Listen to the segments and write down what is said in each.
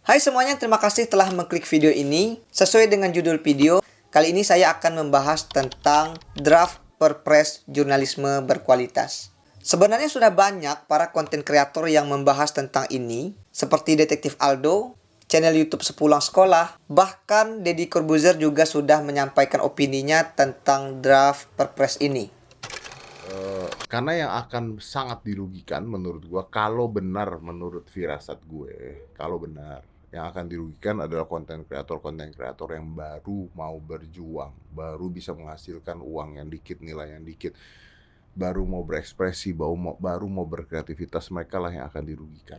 Hai semuanya, terima kasih telah mengklik video ini. Sesuai dengan judul video, kali ini saya akan membahas tentang draft perpres jurnalisme berkualitas. Sebenarnya sudah banyak para konten kreator yang membahas tentang ini, seperti Detektif Aldo, channel YouTube Sepulang Sekolah, bahkan Deddy Corbuzier juga sudah menyampaikan opininya tentang draft perpres ini. Karena yang akan sangat dirugikan menurut gue, kalau benar menurut firasat gue, kalau benar yang akan dirugikan adalah konten kreator yang baru mau berjuang, baru bisa menghasilkan uang yang dikit, nilai yang dikit, baru mau berekspresi, baru mau berkreativitas, mereka lah yang akan dirugikan.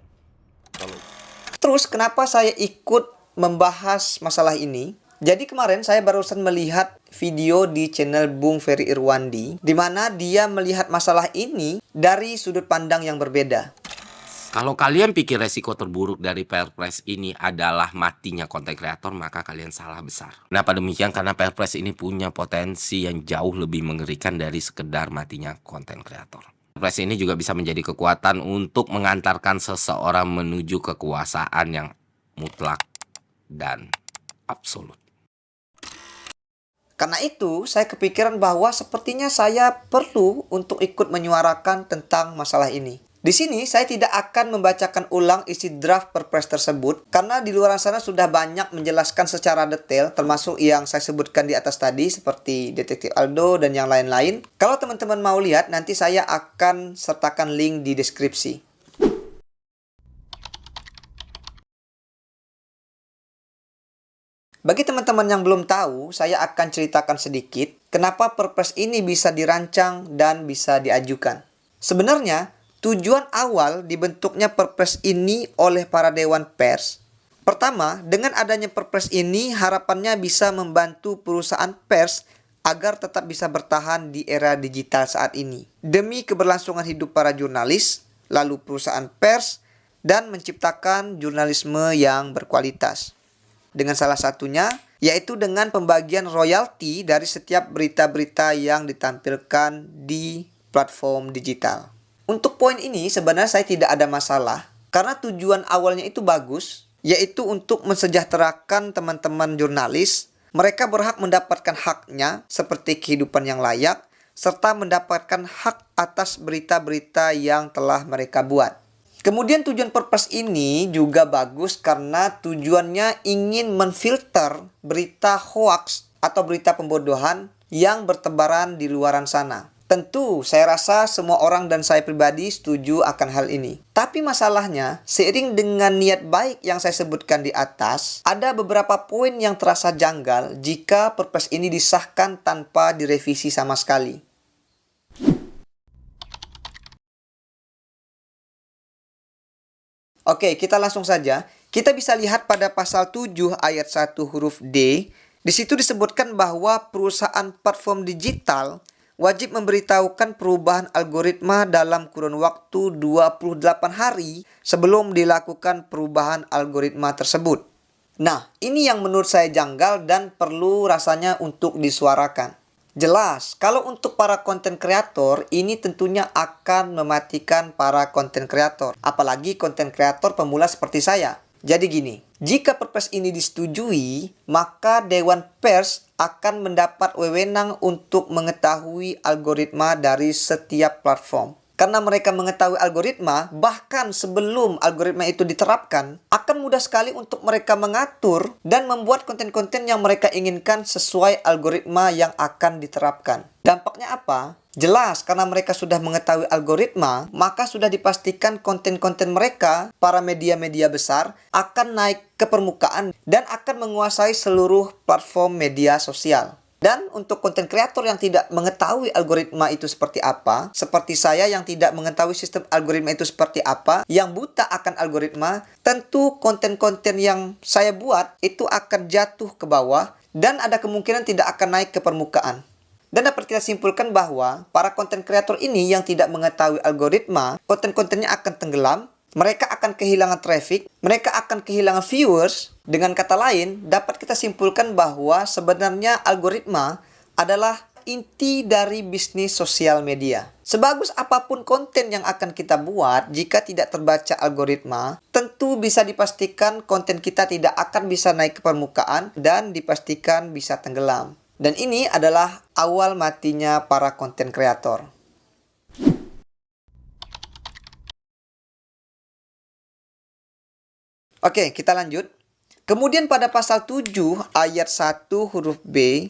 Terus kenapa saya ikut membahas masalah ini? Jadi kemarin saya barusan melihat video di channel Bung Ferry Irwandi, di mana dia melihat masalah ini dari sudut pandang yang berbeda. Kalau kalian pikir resiko terburuk dari Perpres ini adalah matinya konten kreator, maka kalian salah besar. Kenapa demikian? Karena Perpres ini punya potensi yang jauh lebih mengerikan dari sekedar matinya konten kreator. Perpres ini juga bisa menjadi kekuatan untuk mengantarkan seseorang menuju kekuasaan yang mutlak dan absolut. Karena itu, saya kepikiran bahwa sepertinya saya perlu untuk ikut menyuarakan tentang masalah ini. Di sini, saya tidak akan membacakan ulang isi draft perpres tersebut, karena di luar sana sudah banyak menjelaskan secara detail, termasuk yang saya sebutkan di atas tadi, seperti Detektif Aldo dan yang lain-lain. Kalau teman-teman mau lihat, nanti saya akan sertakan link di deskripsi. Bagi teman-teman yang belum tahu, saya akan ceritakan sedikit kenapa perpres ini bisa dirancang dan bisa diajukan. Sebenarnya, tujuan awal dibentuknya perpres ini oleh para dewan pers. Pertama, dengan adanya perpres ini harapannya bisa membantu perusahaan pers agar tetap bisa bertahan di era digital saat ini. Demi keberlangsungan hidup para jurnalis, lalu perusahaan pers, dan menciptakan jurnalisme yang berkualitas. Dengan salah satunya, yaitu dengan pembagian royalti dari setiap berita-berita yang ditampilkan di platform digital. Untuk poin ini sebenarnya saya tidak ada masalah, karena tujuan awalnya itu bagus, yaitu untuk mensejahterakan teman-teman jurnalis. Mereka berhak mendapatkan haknya seperti kehidupan yang layak, serta mendapatkan hak atas berita-berita yang telah mereka buat. Kemudian tujuan perpres ini juga bagus karena tujuannya ingin menfilter berita hoaks atau berita pembodohan yang bertebaran di luaran sana. Tentu saya rasa semua orang dan saya pribadi setuju akan hal ini. Tapi masalahnya, seiring dengan niat baik yang saya sebutkan di atas, ada beberapa poin yang terasa janggal jika perpres ini disahkan tanpa direvisi sama sekali. Oke, kita langsung saja. Kita bisa lihat pada pasal 7 ayat 1 huruf D. Di situ disebutkan bahwa perusahaan platform digital wajib memberitahukan perubahan algoritma dalam kurun waktu 28 hari sebelum dilakukan perubahan algoritma tersebut. Nah, ini yang menurut saya janggal dan perlu rasanya untuk disuarakan. Jelas, kalau untuk para konten kreator, ini tentunya akan mematikan para konten kreator. Apalagi konten kreator pemula seperti saya. Jadi gini, jika perpres ini disetujui, maka Dewan Pers akan mendapat wewenang untuk mengetahui algoritma dari setiap platform. Karena mereka mengetahui algoritma, bahkan sebelum algoritma itu diterapkan, akan mudah sekali untuk mereka mengatur dan membuat konten-konten yang mereka inginkan sesuai algoritma yang akan diterapkan. Dampaknya apa? Jelas, karena mereka sudah mengetahui algoritma, maka sudah dipastikan konten-konten mereka, para media-media besar, akan naik ke permukaan dan akan menguasai seluruh platform media sosial. Dan untuk konten kreator yang tidak mengetahui algoritma itu seperti apa, seperti saya yang tidak mengetahui sistem algoritma itu seperti apa, yang buta akan algoritma, tentu konten-konten yang saya buat itu akan jatuh ke bawah dan ada kemungkinan tidak akan naik ke permukaan. Dan dapat kita simpulkan bahwa para konten kreator ini yang tidak mengetahui algoritma, konten-kontennya akan tenggelam, mereka akan kehilangan traffic, mereka akan kehilangan viewers. Dengan kata lain, dapat kita simpulkan bahwa sebenarnya algoritma adalah inti dari bisnis sosial media. Sebagus apapun konten yang akan kita buat, jika tidak terbaca algoritma, tentu bisa dipastikan konten kita tidak akan bisa naik ke permukaan dan dipastikan bisa tenggelam. Dan ini adalah awal matinya para konten kreator. Oke, kita lanjut. Kemudian pada pasal 7 ayat 1 huruf B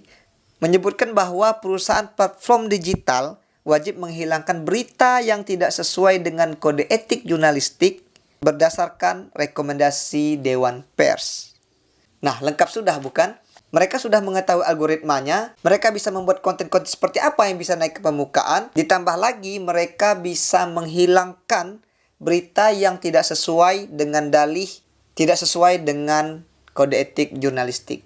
menyebutkan bahwa perusahaan platform digital wajib menghilangkan berita yang tidak sesuai dengan kode etik jurnalistik berdasarkan rekomendasi Dewan Pers. Nah, lengkap sudah bukan? Mereka sudah mengetahui algoritmanya, mereka bisa membuat konten-konten seperti apa yang bisa naik ke permukaan, ditambah lagi mereka bisa menghilangkan berita yang tidak sesuai dengan dalih, tidak sesuai dengan kode etik jurnalistik.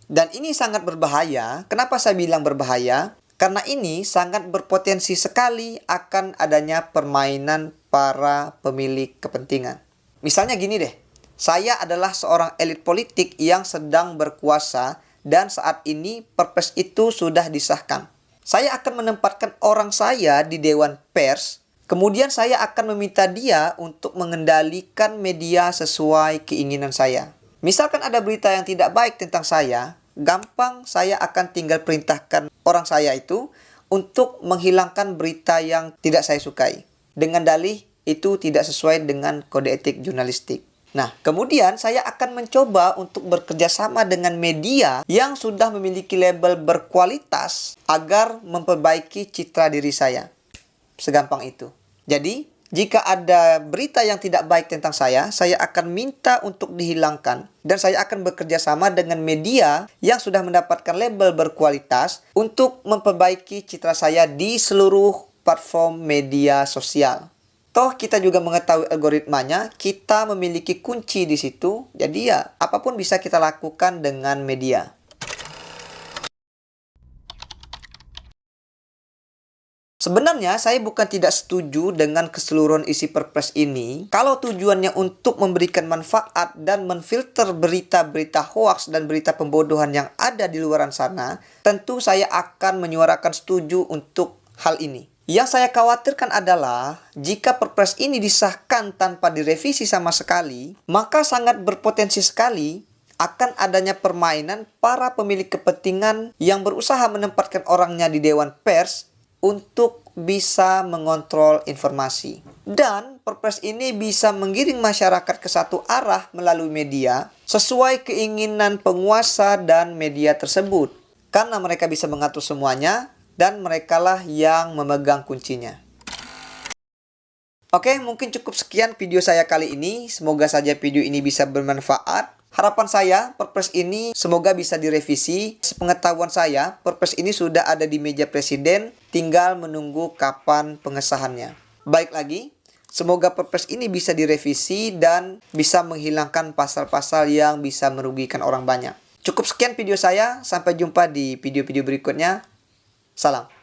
Dan ini sangat berbahaya. Kenapa saya bilang berbahaya? Karena ini sangat berpotensi sekali akan adanya permainan para pemilik kepentingan. Misalnya gini deh, saya adalah seorang elit politik yang sedang berkuasa dan saat ini Perpres itu sudah disahkan. Saya akan menempatkan orang saya di Dewan Pers, kemudian saya akan meminta dia untuk mengendalikan media sesuai keinginan saya. Misalkan ada berita yang tidak baik tentang saya, gampang saya akan tinggal perintahkan orang saya itu untuk menghilangkan berita yang tidak saya sukai. Dengan dalih itu tidak sesuai dengan kode etik jurnalistik. Nah, kemudian saya akan mencoba untuk bekerja sama dengan media yang sudah memiliki label berkualitas agar memperbaiki citra diri saya. Segampang itu. Jadi, jika ada berita yang tidak baik tentang saya akan minta untuk dihilangkan. Dan saya akan bekerja sama dengan media yang sudah mendapatkan label berkualitas untuk memperbaiki citra saya di seluruh platform media sosial. Toh kita juga mengetahui algoritmanya, kita memiliki kunci di situ. Jadi ya, apapun bisa kita lakukan dengan media. Sebenarnya saya bukan tidak setuju dengan keseluruhan isi Perpres ini. Kalau tujuannya untuk memberikan manfaat dan menfilter berita-berita hoaks dan berita pembodohan yang ada di luaran sana, tentu saya akan menyuarakan setuju untuk hal ini. Yang saya khawatirkan adalah jika Perpres ini disahkan tanpa direvisi sama sekali, maka sangat berpotensi sekali akan adanya permainan para pemilik kepentingan yang berusaha menempatkan orangnya di Dewan Pers untuk bisa mengontrol informasi. Dan Perpres ini bisa menggiring masyarakat ke satu arah melalui media sesuai keinginan penguasa dan media tersebut. Karena mereka bisa mengatur semuanya dan merekalah yang memegang kuncinya. Oke, mungkin cukup sekian video saya kali ini. Semoga saja video ini bisa bermanfaat. Harapan saya, Perpres ini semoga bisa direvisi. Sepengetahuan saya, Perpres ini sudah ada di meja Presiden, tinggal menunggu kapan pengesahannya. Baik lagi, semoga Perpres ini bisa direvisi dan bisa menghilangkan pasal-pasal yang bisa merugikan orang banyak. Cukup sekian video saya, sampai jumpa di video-video berikutnya. Salam.